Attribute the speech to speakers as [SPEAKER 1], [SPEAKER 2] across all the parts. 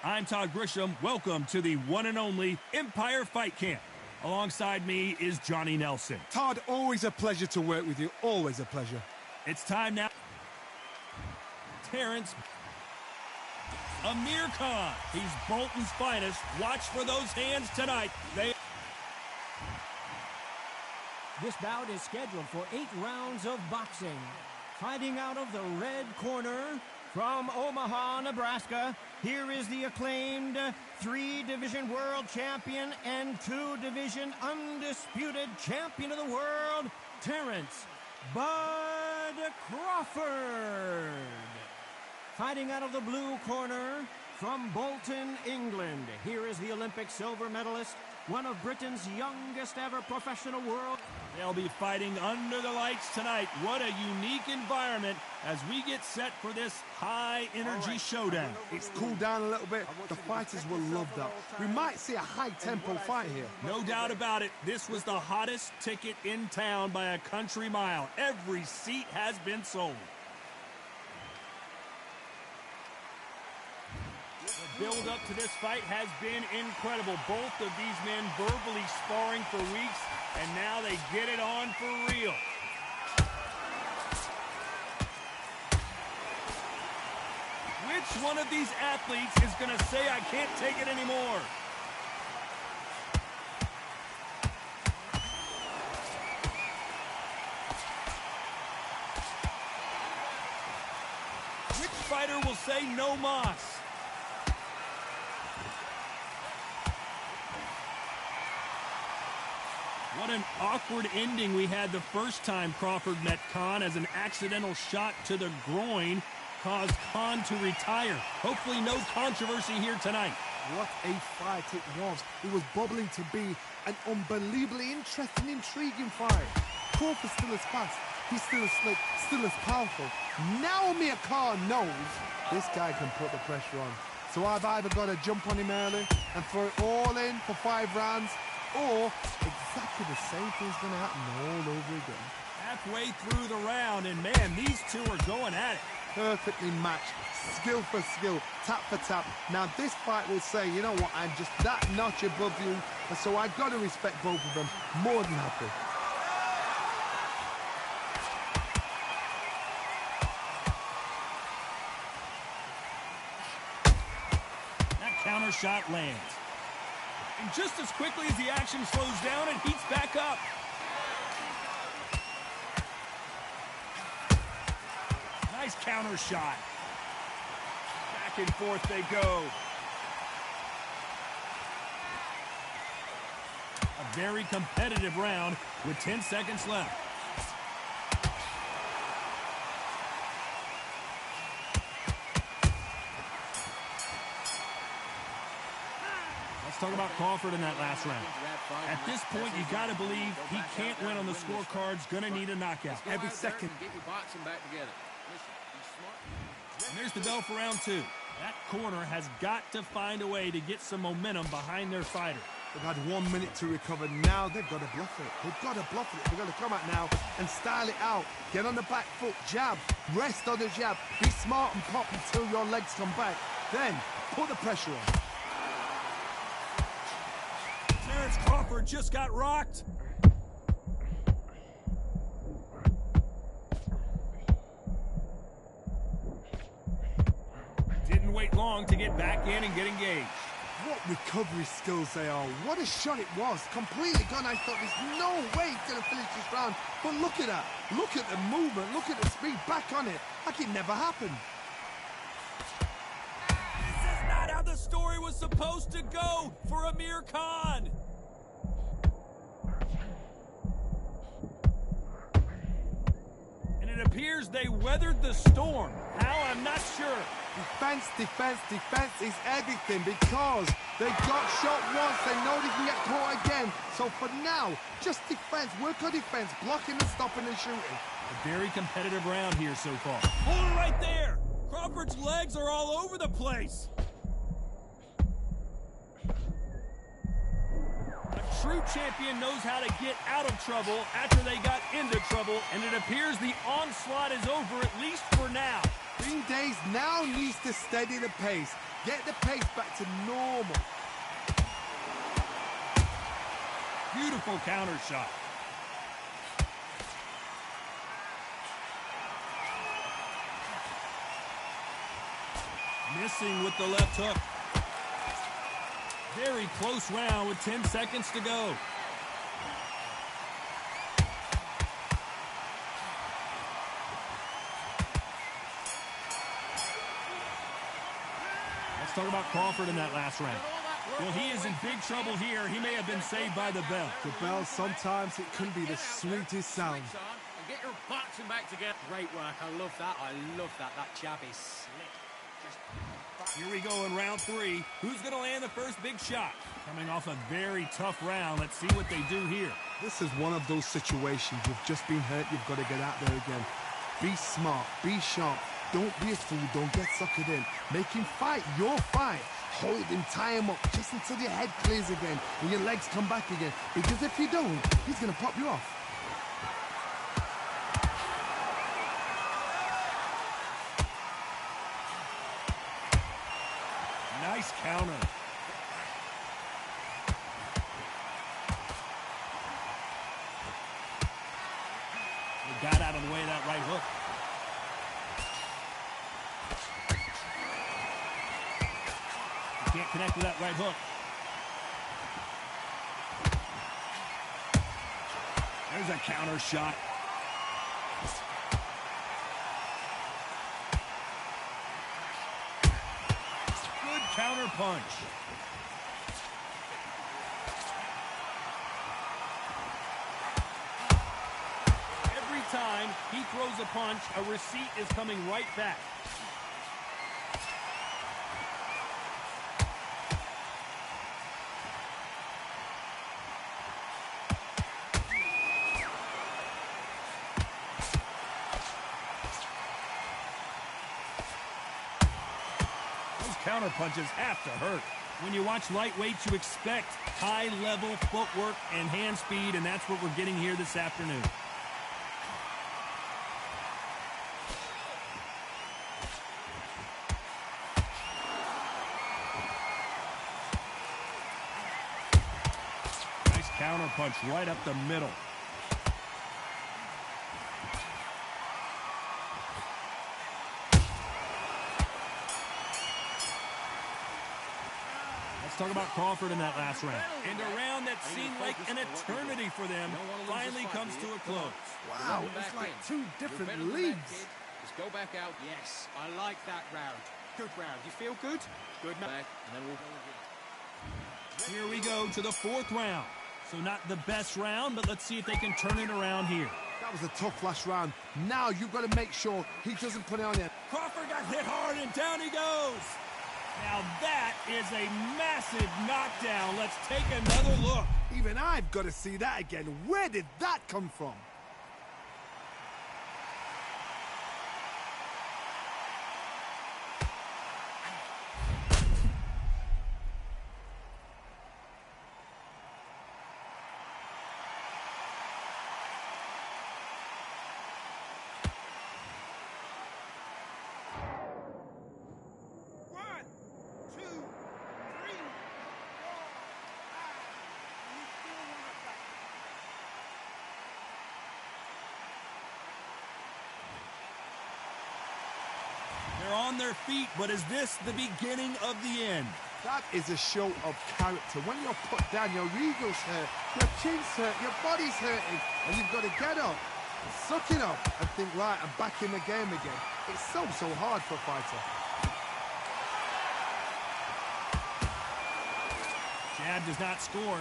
[SPEAKER 1] I'm Todd Grisham. Welcome to the one and only Empire Fight Camp. Alongside me is Johnny Nelson.
[SPEAKER 2] Todd, always a pleasure to work with you. Always a pleasure.
[SPEAKER 1] It's time now. Terrence. Amir Khan. He's Bolton's finest. Watch for those hands tonight.
[SPEAKER 3] This bout is scheduled for 8 rounds of boxing. Fighting out of the red corner from Omaha, Nebraska, here is the acclaimed 3-division world champion and 2-division undisputed champion of the world, Terrence Bud Crawford. Fighting out of the blue corner from Bolton, England, here is the Olympic silver medalist, one of Britain's youngest ever professional world.
[SPEAKER 1] They'll be fighting under the lights tonight. What a unique environment as we get set for this high-energy showdown.
[SPEAKER 2] It's cooled down a little bit. The fighters will love that. We might see a high-tempo fight here.
[SPEAKER 1] No doubt about it. This was the hottest ticket in town by a country mile. Every seat has been sold. The build-up to this fight has been incredible. Both of these men verbally sparring for weeks, and now they get it on for real. Which one of these athletes is going to say, I can't take it anymore? Which fighter will say no mas? What an awkward ending we had the first time Crawford met Khan, as an accidental shot to the groin caused Khan to retire. Hopefully no controversy here tonight.
[SPEAKER 2] What a fight it was. It was bubbling to be an unbelievably interesting, intriguing fight. Crawford still as fast. He's still as slick, still as powerful. Now Amir Khan knows this guy can put the pressure on. So I've either got to jump on him early and throw it all in for 5 rounds, or exactly the same thing's going to happen all over again.
[SPEAKER 1] Halfway through the round, and man, these two are going at it.
[SPEAKER 2] Perfectly matched, skill for skill, tap for tap. Now this fight will say, you know what, I'm just that notch above you, and so I've got to respect both of them more than happy.
[SPEAKER 1] That counter shot lands. And just as quickly as the action slows down, it heats back up. Nice counter shot. Back and forth they go. A very competitive round with 10 seconds left. Let's talk about Crawford in that last round. At this point, you got to believe he can't win on the scorecards. Going to need a knockout every second. And there's the bell for round 2. That corner has got to find a way to get some momentum behind their fighter.
[SPEAKER 2] They've had 1 minute to recover. Now they've got to bluff it. They've got to bluff it. They've got to come out now and style it out. Get on the back foot, jab, rest on the jab. Be smart and pop until your legs come back. Then put the pressure on.
[SPEAKER 1] Terrence Crawford just got rocked. Didn't wait long to get back in and get engaged.
[SPEAKER 2] What recovery skills they are. What a shot it was. Completely gone. I thought there's no way he's going to finish this round. But look at that. Look at the movement. Look at the speed. Back on it. Like it never happened.
[SPEAKER 1] This is not how the story was supposed to go for Amir Khan. And it appears they weathered the storm. How? I'm not sure.
[SPEAKER 2] Defense, defense, defense is everything, because they got shot once. They know they can get caught again. So for now, just defense. Work on defense. Blocking and stopping and shooting.
[SPEAKER 1] A very competitive round here so far. Hold it right there. Crawford's legs are all over the place. A true champion knows how to get out of trouble after they got into trouble, and it appears the onslaught is over, at least for now.
[SPEAKER 2] Green Days now needs to steady the pace. Get the pace back to normal.
[SPEAKER 1] Beautiful counter shot. Missing with the left hook. Very close round with 10 seconds to go. Let's talk about Crawford in that last round. Well, he is in big trouble here. He may have been saved by the bell.
[SPEAKER 2] The bell, sometimes it can be the sweetest sound.
[SPEAKER 4] And get your boxing back together. Great work. I love that. I love that. That jab is slick.
[SPEAKER 1] Here we go in round 3. Who's going to land the first big shot? Coming off a very tough round. Let's see what they do here.
[SPEAKER 2] This is one of those situations. You've just been hurt. You've got to get out there again. Be smart. Be sharp. Don't be a fool. Don't get suckered in. Make him fight your fight. Hold him, tie him up, just until your head clears again and your legs come back again. Because if you don't, he's going to pop you off.
[SPEAKER 1] Nice counter. He got out of the way of that right hook. Can't connect with that right hook. There's a counter shot. Good counter punch. Every time he throws a punch, a receipt is coming right back. Counter punches have to hurt. When you watch lightweights, you expect high-level footwork and hand speed, and that's what we're getting here this afternoon. Nice counter punch right up the middle. Let's talk about Crawford in that last round. And a round that seemed like an eternity for them finally comes to a close.
[SPEAKER 2] Wow, it's like 2 different leagues.
[SPEAKER 4] Just go back out. Yes, I like that round. Good round. You feel good? Good. Back, and then we'll go again.
[SPEAKER 1] Here we go to the 4th round. So not the best round, but let's see if they can turn it around here.
[SPEAKER 2] That was a tough last round. Now you've got to make sure he doesn't put it on you.
[SPEAKER 1] Crawford got hit hard, and down he goes. Now that is a massive knockdown. Let's take another look.
[SPEAKER 2] Even I've got to see that again. Where did that come from?
[SPEAKER 1] They're on their feet, but is this the beginning of the end?
[SPEAKER 2] That is a show of character. When you're put down, your ego's hurt, your chin's hurt, your body's hurting, and you've got to get up, suck it up, and think, right, I'm back in the game again. It's so hard for a fighter.
[SPEAKER 1] Jab does not score.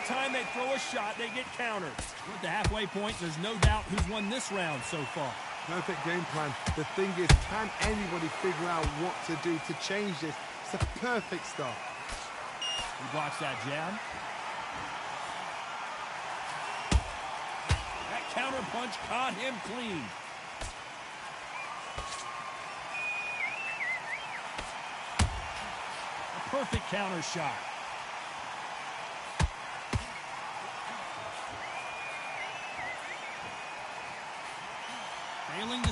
[SPEAKER 1] Time they throw a shot, they get countered. At the halfway point, there's no doubt who's won this round so far.
[SPEAKER 2] Perfect game plan. The thing is, can anybody figure out what to do to change this? It's a perfect start.
[SPEAKER 1] He blocks that jab. That counter punch caught him clean. A perfect counter shot.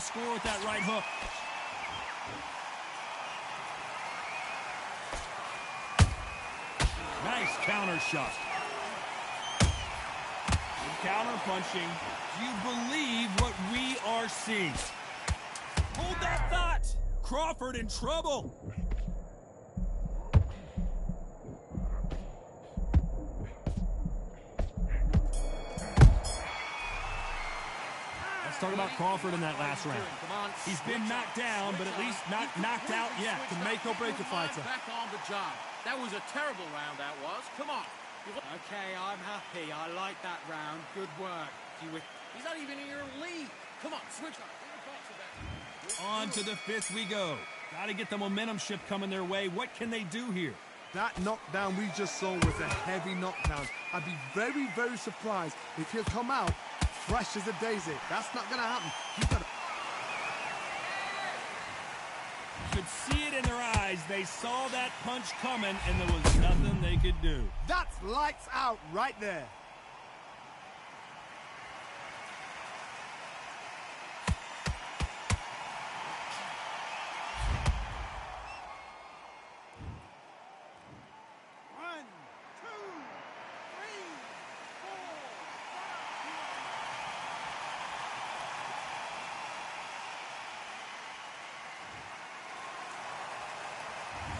[SPEAKER 1] score with that right hook. Nice counter shot. Counter punching. Do you believe what we are seeing? Hold that thought. Crawford in trouble. Let's talk about Crawford in that last round. He's been knocked down, but at least not knocked out yet.
[SPEAKER 2] Can make or break a fighter.
[SPEAKER 5] Back on the job. That was a terrible round, that was. Come on.
[SPEAKER 4] Okay, I'm happy. I like that round. Good work.
[SPEAKER 5] He's not even in your league. Come on, switch on.
[SPEAKER 1] On to the fifth we go. Got to get the momentum shift coming their way. What can they do here?
[SPEAKER 2] That knockdown we just saw was a heavy knockdown. I'd be very, very surprised if he'll come out fresh as a daisy. That's not going to happen. He's got to...
[SPEAKER 1] Could see it in their eyes. They saw that punch coming, and there was nothing they could do.
[SPEAKER 2] That's lights out right there.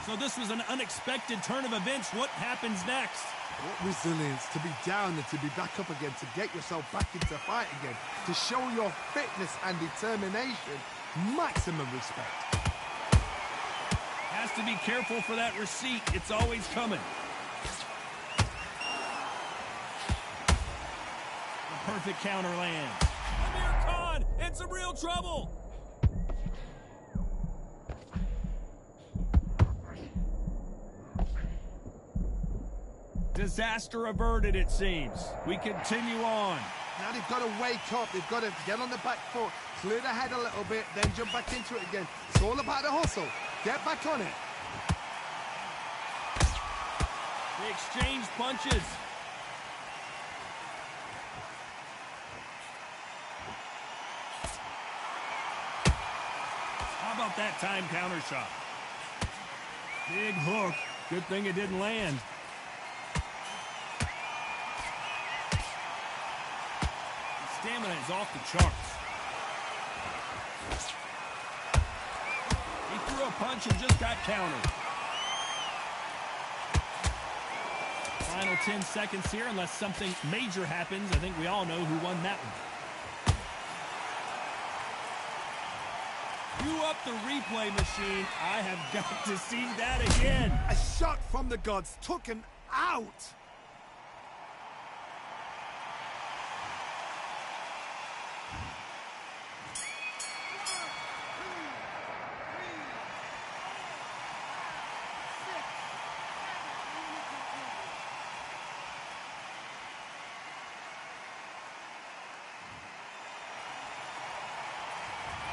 [SPEAKER 1] So this was an unexpected turn of events. What happens next?
[SPEAKER 2] What resilience to be down and to be back up again, to get yourself back into fight again, to show your fitness and determination. Maximum respect.
[SPEAKER 1] Has to be careful for that receipt. It's always coming. The perfect counter lands. Amir Khan in some real trouble. Disaster averted, it seems. We continue on.
[SPEAKER 2] Now they've got to wake up. They've got to get on the back foot, clear the head a little bit, then jump back into it again. It's all about the hustle. Get back on it.
[SPEAKER 1] They exchange punches. How about that time counter shot? Big hook. Good thing it didn't land. Stamina is off the charts. He threw a punch and just got countered. Final 10 seconds here, unless something major happens. I think we all know who won that one. Cue up the replay machine. I have got to see that again.
[SPEAKER 2] A shot from the gods took him out.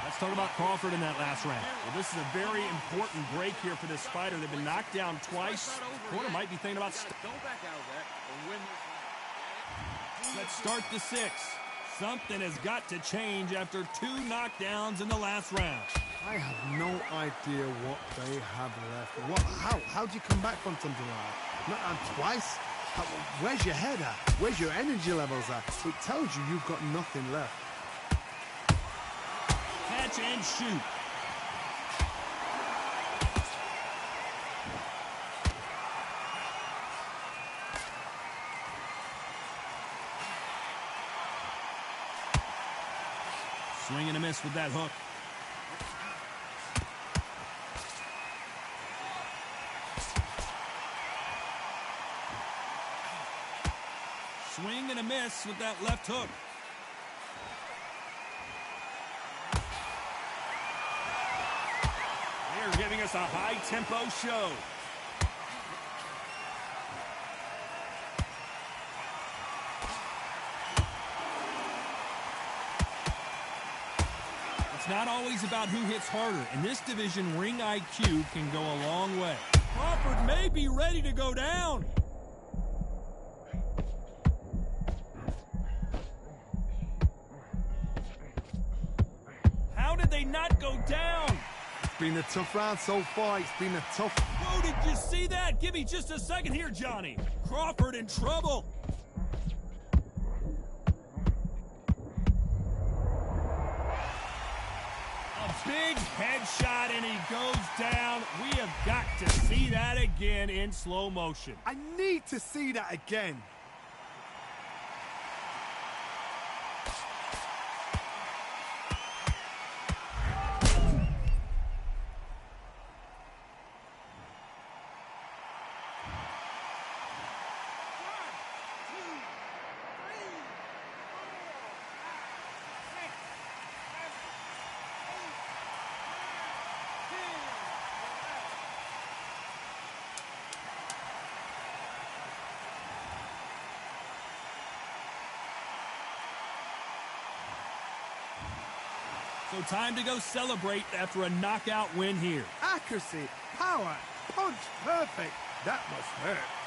[SPEAKER 1] Let's talk about Crawford in that last round. Well, this is a very important break here for this fighter. They've been knocked down twice. The corner might be thinking about... Let's start the sixth. Something has got to change after 2 knockdowns in the last round.
[SPEAKER 2] I have no idea what they have left. How do you come back from something like that? Not on twice? Where's your head at? Where's your energy levels at? It tells you you've got nothing left.
[SPEAKER 1] Catch and shoot. Swing and a miss with that hook. Swing and a miss with that left hook. They're giving us a high-tempo show. It's not always about who hits harder. In this division, ring IQ can go a long way. Crawford may be ready to go down. How did not go down.
[SPEAKER 2] It's been a tough round so far. It's been a tough...
[SPEAKER 1] Whoa, did you see that? Give me just a second here, Johnny. Crawford in trouble. A big headshot, and he goes down. We have got to see that again in slow motion.
[SPEAKER 2] I need to see that again.
[SPEAKER 1] So time to go celebrate after a knockout win here.
[SPEAKER 2] Accuracy, power, punch, perfect. That must hurt.